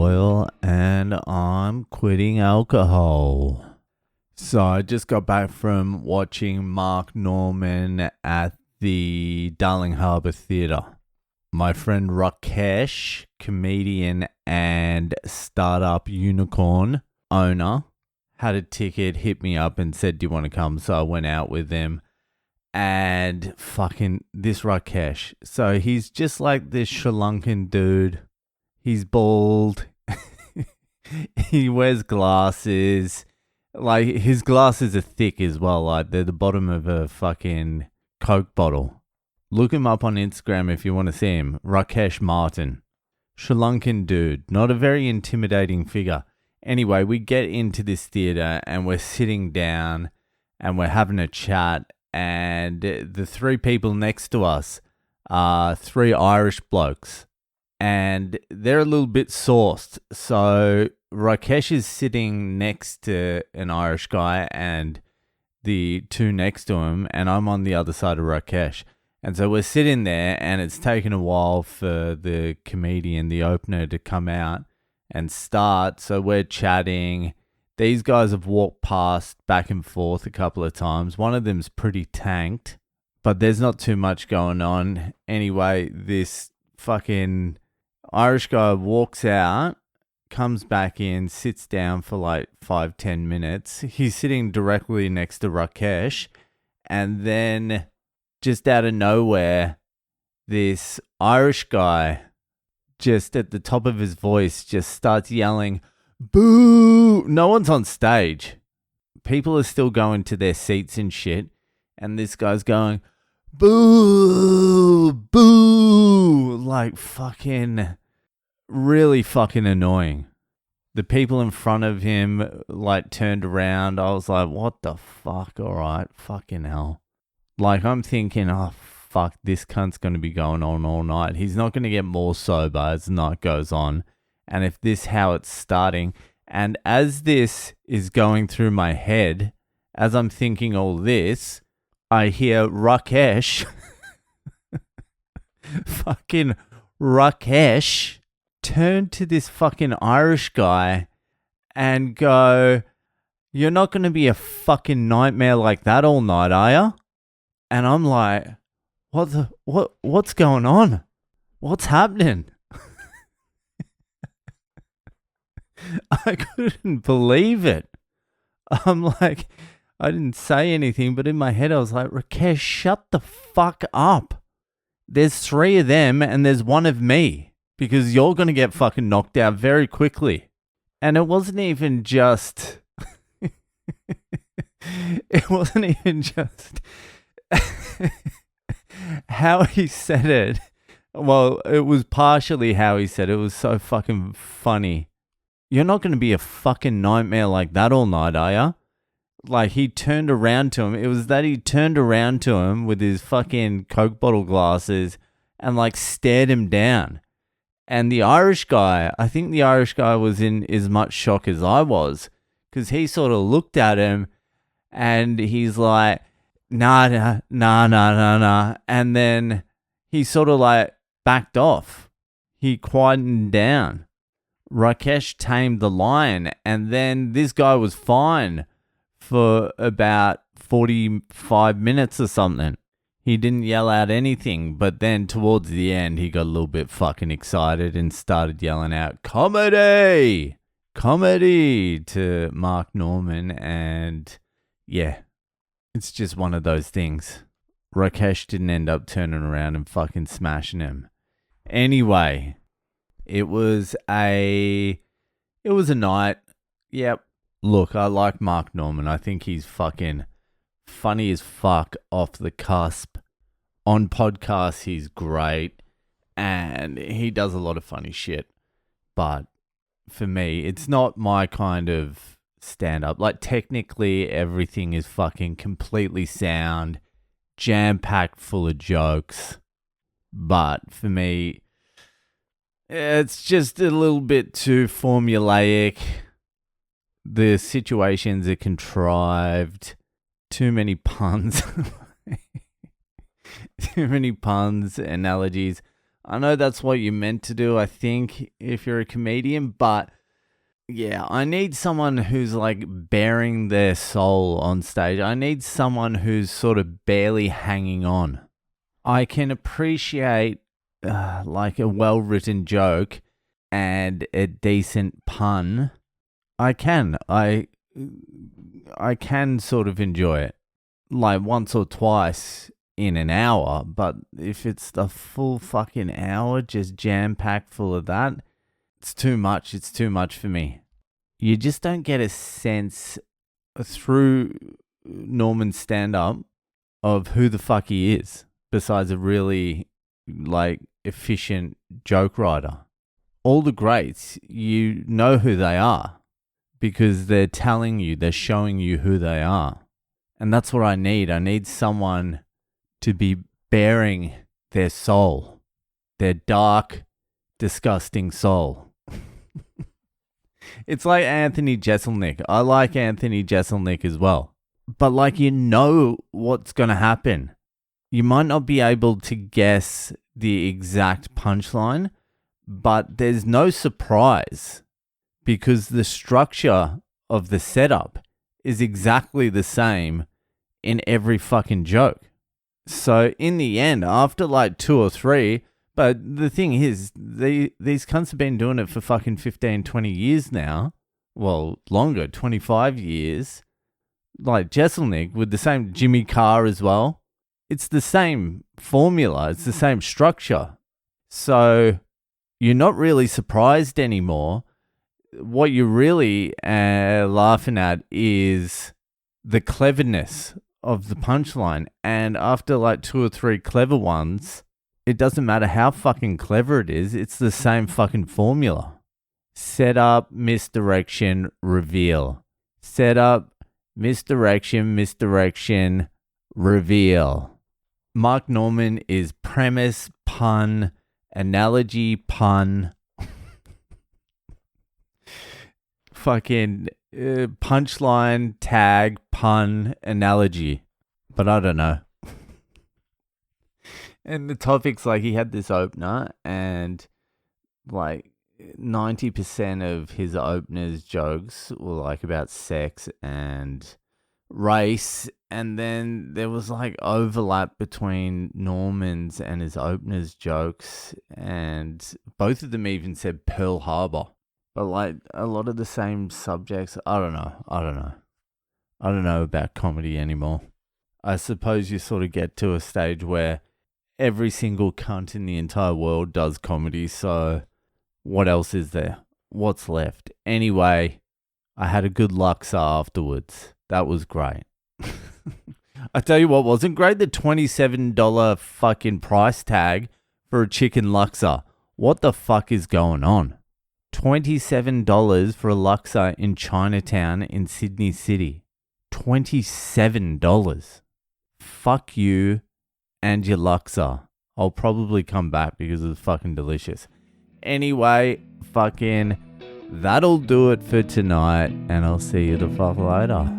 Boyle and I'm quitting alcohol. So I just got back from watching Mark Norman at the Darling Harbour Theatre. My friend Rakesh, comedian and startup unicorn owner, had a ticket, hit me up and said, do you want to come? So I went out with him. And fucking this Rakesh. So he's just like this Sri Lankan dude. He's bald. He wears glasses. Like, his glasses are thick as well. Like, they're the bottom of a fucking Coke bottle. Look him up on Instagram if you want to see him. Rakesh Martin. Sri Lankan dude. Not a very intimidating figure. Anyway, we get into this theatre and we're sitting down and we're having a chat. And the three people next to us are three Irish blokes. And they're a little bit sauced. So Rakesh is sitting next to an Irish guy and the two next to him. And I'm on the other side of Rakesh. And so we're sitting there and it's taken a while for the comedian, the opener, to come out and start. So we're chatting. These guys have walked past back and forth a couple of times. One of them's pretty tanked, but there's not too much going on. Anyway, this fucking Irish guy walks out, comes back in, sits down for like 5-10 minutes. He's sitting directly next to Rakesh. And then just out of nowhere, this Irish guy, just at the top of his voice, just starts yelling, "Boo!" No one's on stage. People are still going to their seats and shit. And this guy's going, "Boo! Boo!" Like fucking, really fucking annoying. The people in front of him like turned around. I was like, what the fuck? All right, fucking hell. Like, I'm thinking, oh fuck, this cunt's going to be going on all night. He's not going to get more sober as the night goes on. And if this how it's starting, and as this is going through my head, as I'm thinking all this, I hear Rakesh, fucking Rakesh, turn to this fucking Irish guy and go, "You're not going to be a fucking nightmare like that all night, are you?" And I'm like, what's going on? What's happening? I couldn't believe it. I'm like, I didn't say anything, but in my head I was like, Rakesh, shut the fuck up. There's three of them and there's one of me, because you're going to get fucking knocked out very quickly. And it wasn't even just, how he said it. Well, it was partially how he said it. It was so fucking funny. You're not going to be a fucking nightmare like that all night, are ya? Like, he turned around to him. It was that he turned around to him with his fucking Coke bottle glasses and, like, stared him down. And the Irish guy, I think the Irish guy was in as much shock as I was, because he sort of looked at him and he's like, nah. And then he sort of, like, backed off. He quietened down. Rakesh tamed the lion, and then this guy was fine for about 45 minutes or something. He didn't yell out anything, but then towards the end, he got a little bit fucking excited and started yelling out, "Comedy! Comedy!" to Mark Norman, and yeah, it's just one of those things. Rakesh didn't end up turning around and fucking smashing him. Anyway, it was a night. Yep. Look, I like Mark Norman. I think he's fucking funny as fuck off the cusp. On podcasts, he's great. And he does a lot of funny shit. But for me, it's not my kind of stand-up. Like, technically, everything is fucking completely sound, jam-packed full of jokes. But for me, it's just a little bit too formulaic. The situations are contrived. Too many puns. Too many puns, analogies. I know that's what you're meant to do, I think, if you're a comedian, but yeah, I need someone who's like bearing their soul on stage. I need someone who's sort of barely hanging on. I can appreciate like a well-written joke and a decent pun. I can sort of enjoy it like once or twice in an hour, but if it's the full fucking hour just jam-packed full of that, it's too much. It's too much for me. You just don't get a sense through Norman's stand-up of who the fuck he is, besides a really like efficient joke writer. All the greats, you know who they are because they're telling you, they're showing you who they are. And that's what I need. I need someone to be bearing their soul, their dark, disgusting soul. It's like Anthony Jeselnik. I like Anthony Jeselnik as well. But like, you know what's going to happen. You might not be able to guess the exact punchline, but there's no surprise because the structure of the setup is exactly the same in every fucking joke. So in the end, after like 2 or 3, but the thing is, these cunts have been doing it for fucking 15, 20 years now. Well, longer, 25 years. Like Jeselnik with the same Jimmy Carr as well. It's the same formula. It's the same structure. So you're not really surprised anymore. What you're really laughing at is the cleverness of the punchline. And after like 2 or 3 clever ones, it doesn't matter how fucking clever it is. It's the same fucking formula. Setup, misdirection, reveal. Setup, misdirection, reveal. Mark Norman is premise, pun, analogy, pun. Fucking punchline, tag, pun, analogy. But I don't know. And the topics, like, he had this opener and like 90% of his opener's jokes were like about sex and race, and then there was like overlap between Norman's and his opener's jokes, and both of them even said Pearl Harbor, but like a lot of the same subjects. I don't know about comedy anymore. I suppose you sort of get to a stage where every single cunt in the entire world does comedy, so what else is there? What's left? Anyway, I had a good Laksa afterwards. That was great. I tell you what wasn't great, the $27 fucking price tag for a chicken Laksa. What the fuck is going on? $27 for a Laksa in Chinatown in Sydney City. $27. Fuck you and your Laksa. I'll probably come back because it's fucking delicious. Anyway, fucking that'll do it for tonight, and I'll see you the fuck later.